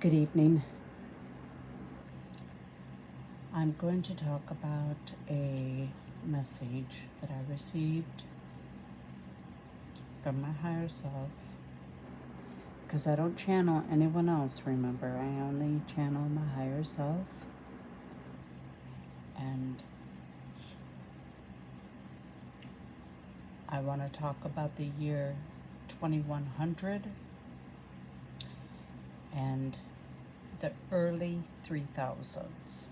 Good evening. I'm going to talk about a message that I received from my higher self because I don't channel anyone else, remember. I only channel my higher self. And I want to talk about the year 2100 and the early 3000s.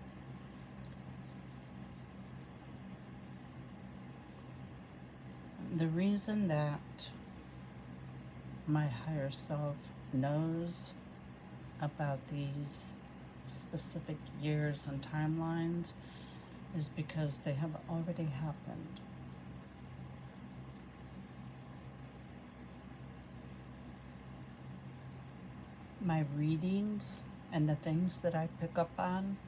The reason that my higher self knows about these specific years and timelines is because they have already happened. My readings and the things that I pick up on,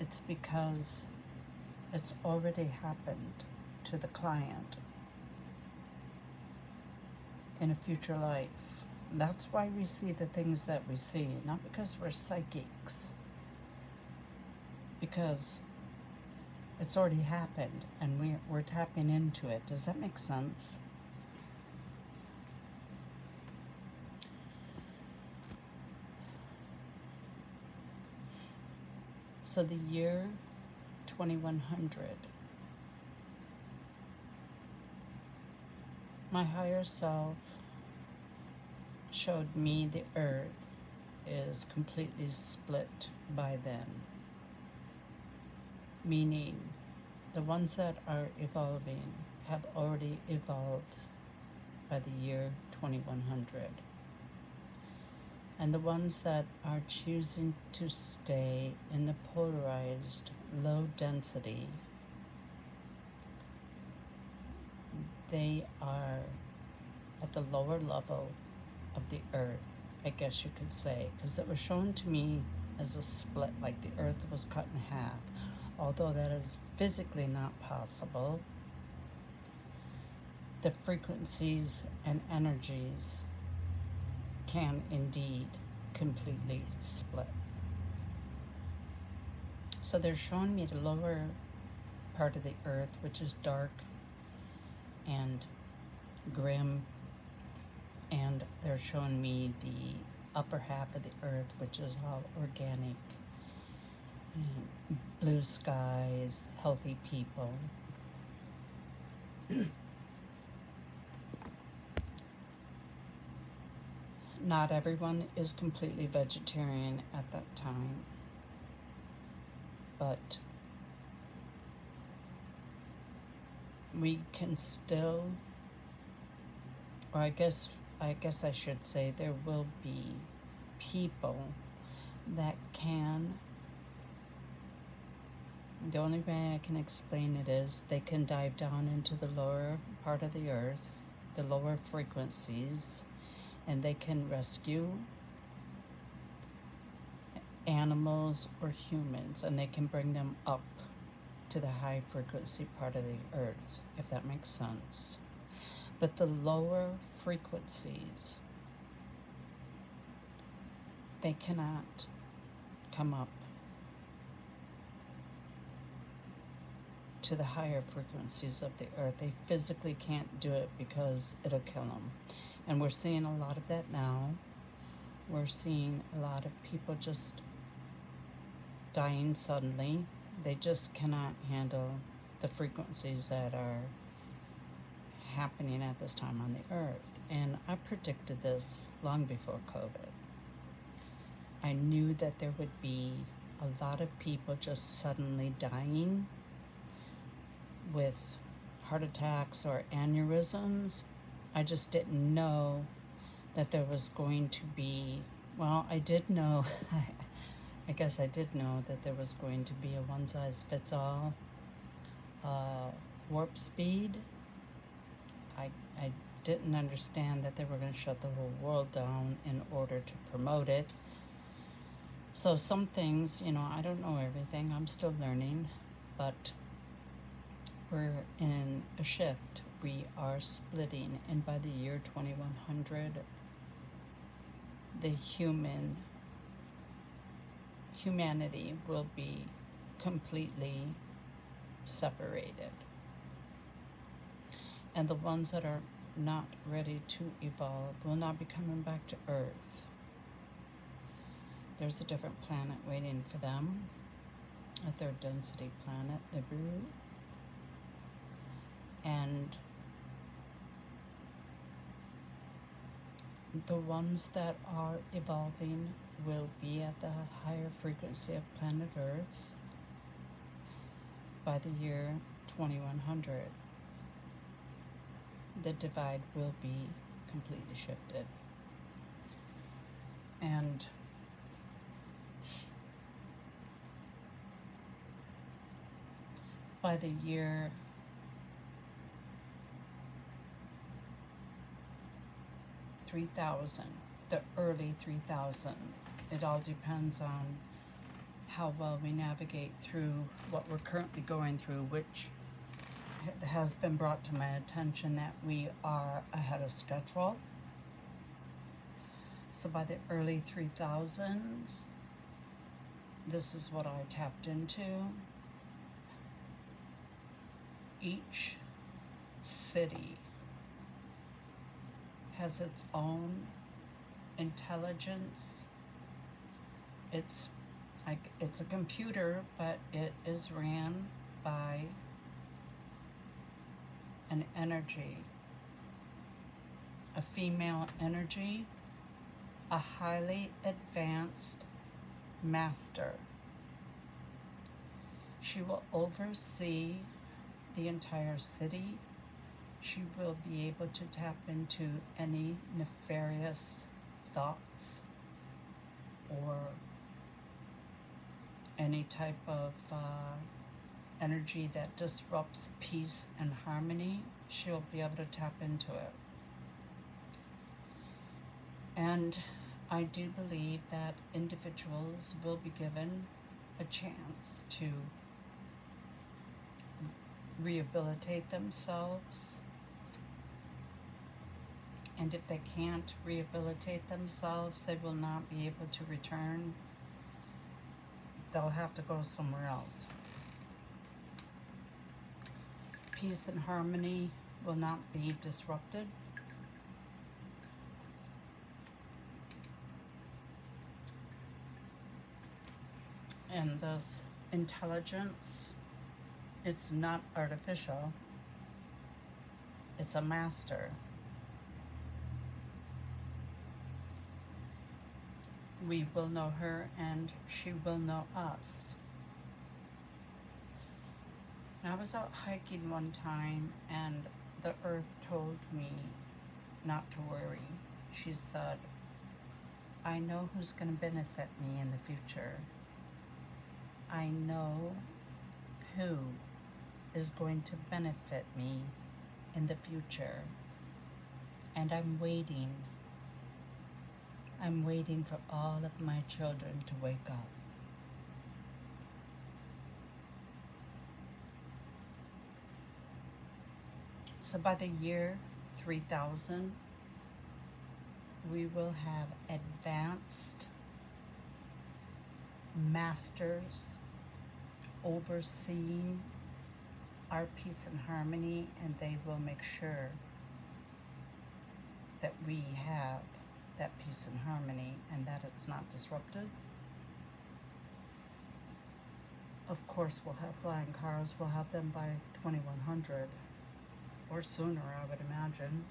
it's because it's already happened to the client in a future life. That's why we see the things that we see, not because we're psychics, because it's already happened and we're tapping into it. Does that make sense? So the year 2100, my higher self showed me the earth is completely split by then, meaning the ones that are evolving have already evolved by the year 2100. And the ones that are choosing to stay in the polarized, low density, they are at the lower level of the earth, I guess you could say, because it was shown to me as a split, like the earth was cut in half. Although that is physically not possible, the frequencies and energies can indeed completely split. So they're showing me the lower part of the earth, which is dark and grim, and they're showing me the upper half of the earth, which is all organic, and blue skies, healthy people. Not everyone is completely vegetarian at that time, but we can still, or I guess I should say, there will be people that can, the only way I can explain it is they can dive down into the lower part of the earth, the lower frequencies, and they can rescue animals or humans, and they can bring them up to the high frequency part of the earth, if that makes sense. But the lower frequencies, they cannot come up to the higher frequencies of the earth. They physically can't do it because it'll kill them. And we're seeing a lot of that now. We're seeing a lot of people just dying suddenly. They just cannot handle the frequencies that are happening at this time on the earth. And I predicted this long before COVID. I knew that there would be a lot of people just suddenly dying with heart attacks or aneurysms. I just didn't know that there was going to be, well, I did know, I guess I did know that there was going to be a one-size-fits-all warp speed. I didn't understand that they were going to shut the whole world down in order to promote it. So some things, I don't know everything. I'm still learning, but we're in a shift. We are splitting, and by the year 2100, the humanity will be completely separated. And the ones that are not ready to evolve will not be coming back to Earth. There's a different planet waiting for them, a third density planet, Nibiru. And the ones that are evolving will be at the higher frequency of planet Earth by the year 2100. The divide will be completely shifted. And by the year 3000, the early 3000, it all depends on how well we navigate through what we're currently going through, which has been brought to my attention that we are ahead of schedule. So by the early 3000s, this is what I tapped into. Each city has its own intelligence. It's a computer, but it is ran by an energy, a female energy, a highly advanced master. She will oversee the entire city. She will be able to tap into any nefarious thoughts or any type of energy that disrupts peace and harmony. She'll be able to tap into it. And I do believe that individuals will be given a chance to rehabilitate themselves. And if they can't rehabilitate themselves, they will not be able to return. They'll have to go somewhere else. Peace and harmony will not be disrupted. And this intelligence, it's not artificial. It's a master. We will know her and she will know us. I was out hiking one time and the earth told me not to worry. She said, I know who's going to benefit me in the future. I know who is going to benefit me in the future. And I'm waiting. I'm waiting for all of my children to wake up. So by the year 3000, we will have advanced masters overseeing our peace and harmony, and they will make sure that we have that peace and harmony and that it's not disrupted. Of course, we'll have flying cars. We'll have them by 2100 or sooner, I would imagine.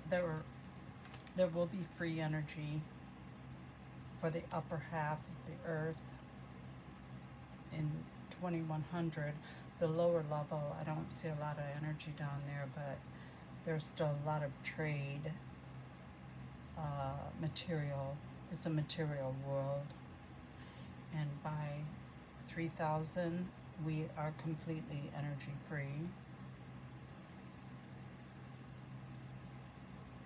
There will be free energy for the upper half of the earth in 2100. The lower level, I don't see a lot of energy down there, but there's still a lot of trade, material. It's a material world. And by 3000, we are completely energy free.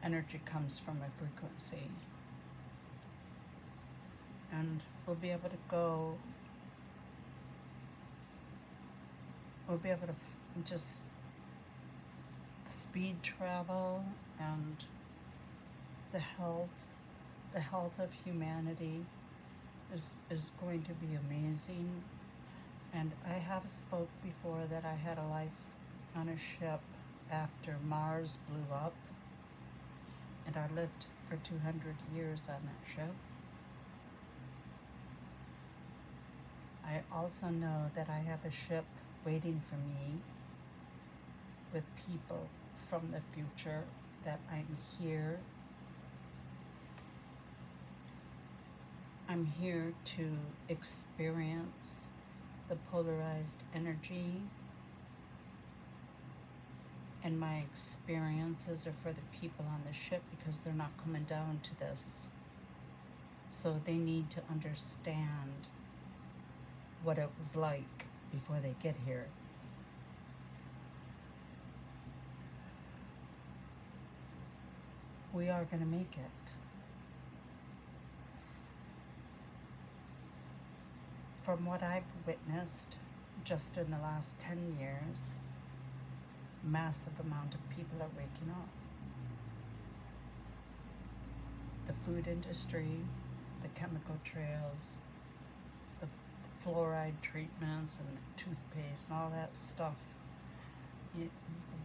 Energy comes from a frequency. And we'll be able to go, we'll be able to just speed travel and the health, the health of humanity is going to be amazing. And I have spoke before that I had a life on a ship after Mars blew up, and I lived for 200 years on that ship. I also know that I have a ship waiting for me with people from the future, that I'm here to experience the polarized energy, and my experiences are for the people on the ship because they're not coming down to this. So they need to understand what it was like before they get here. We are going to make it. From what I've witnessed just in the last 10 years, massive amount of people are waking up. The food industry, the chemical trails, the fluoride treatments and toothpaste and all that stuff,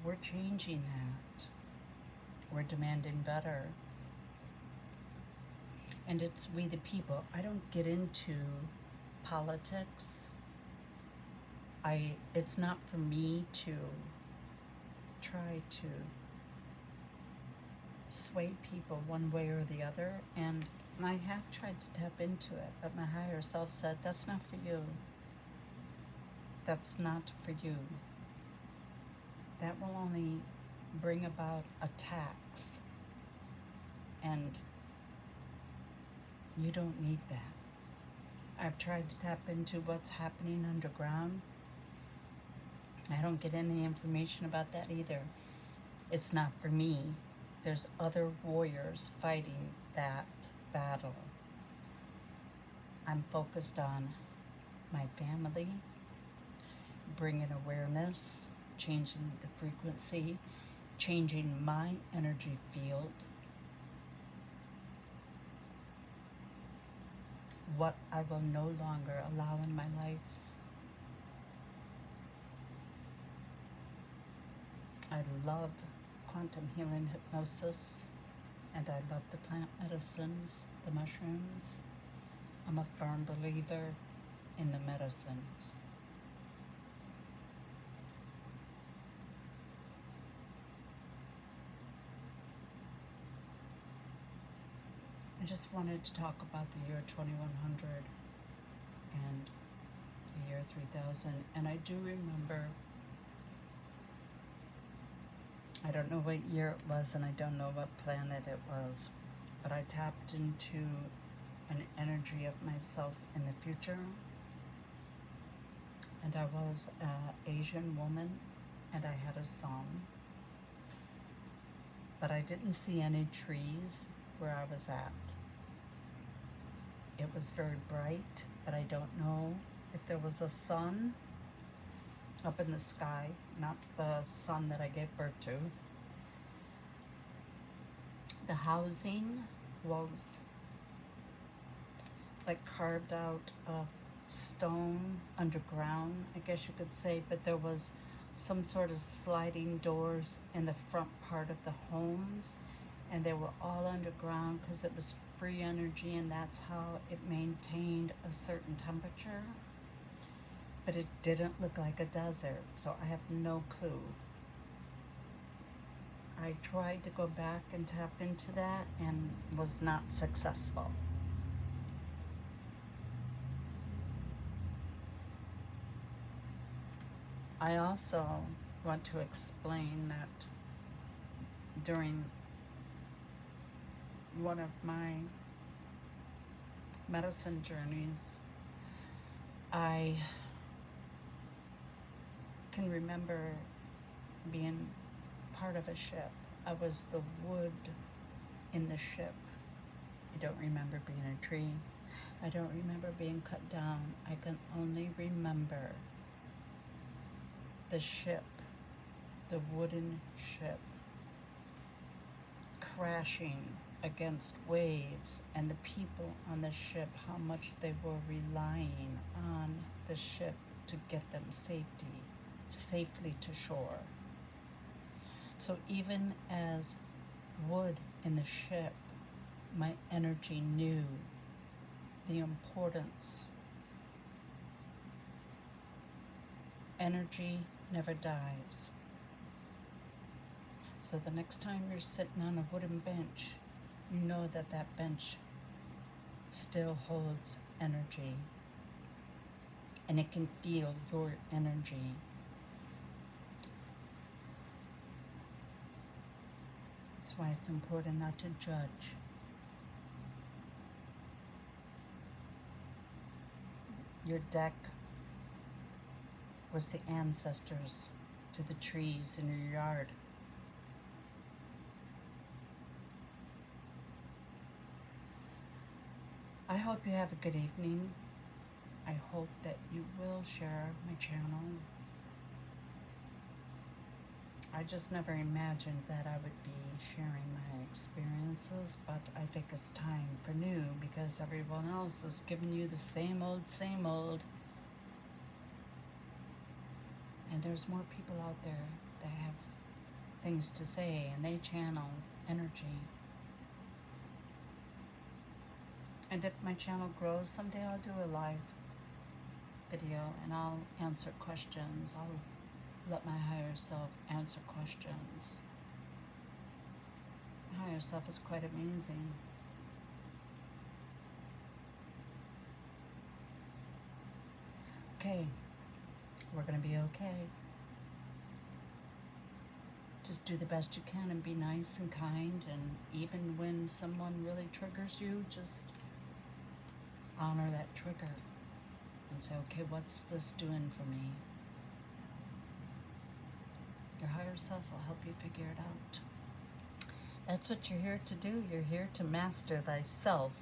we're changing that. We're demanding better. And it's we the people. I don't get into politics. It's not for me to try to sway people one way or the other, and I have tried to tap into it, but my higher self said, that's not for you. That's not for you. That will only bring about attacks, and you don't need that. I've tried to tap into what's happening underground. I don't get any information about that either. It's not for me. There's other warriors fighting that battle. I'm focused on my family, bringing awareness, changing the frequency, changing my energy field. What I will no longer allow in my life. I love quantum healing hypnosis, and I love the plant medicines, the mushrooms. I'm a firm believer in the medicines. I just wanted to talk about the year 2100 and the year 3000, and I do remember, I don't know what year it was and I don't know what planet it was, but I tapped into an energy of myself in the future, and I was an Asian woman, and I had a son, but I didn't see any trees where I was at. It was very bright, but I don't know if there was a sun up in the sky, not the sun that I gave birth to. The housing was like carved out of stone underground, I guess you could say, but there was some sort of sliding doors in the front part of the homes, and they were all underground because it was free energy, and that's how it maintained a certain temperature. But it didn't look like a desert, so I have no clue. I tried to go back and tap into that and was not successful. I also want to explain that during one of my medicine journeys, I can remember being part of a ship. I was the wood in the ship. I don't remember being a tree. I don't remember being cut down. I can only remember the ship, the wooden ship crashing against waves, and the people on the ship, how much they were relying on the ship to get them safely to shore. So even as wood in the ship, my energy knew the importance. Energy never dies. So the next time you're sitting on a wooden bench, you know that that bench still holds energy, and it can feel your energy. That's why it's important not to judge. Your deck was the ancestors to the trees in your yard. I hope you have a good evening. I hope that you will share my channel. I just never imagined that I would be sharing my experiences, but I think it's time for new, because everyone else is giving you the same old, same old. And there's more people out there that have things to say, and they channel energy. And if my channel grows, someday I'll do a live video and I'll answer questions. I'll let my higher self answer questions. My higher self is quite amazing. Okay, we're gonna be okay. Just do the best you can and be nice and kind, and even when someone really triggers you, just honor that trigger and say, okay, what's this doing for me? Your higher self will help you figure it out. That's what you're here to do. You're here to master thyself.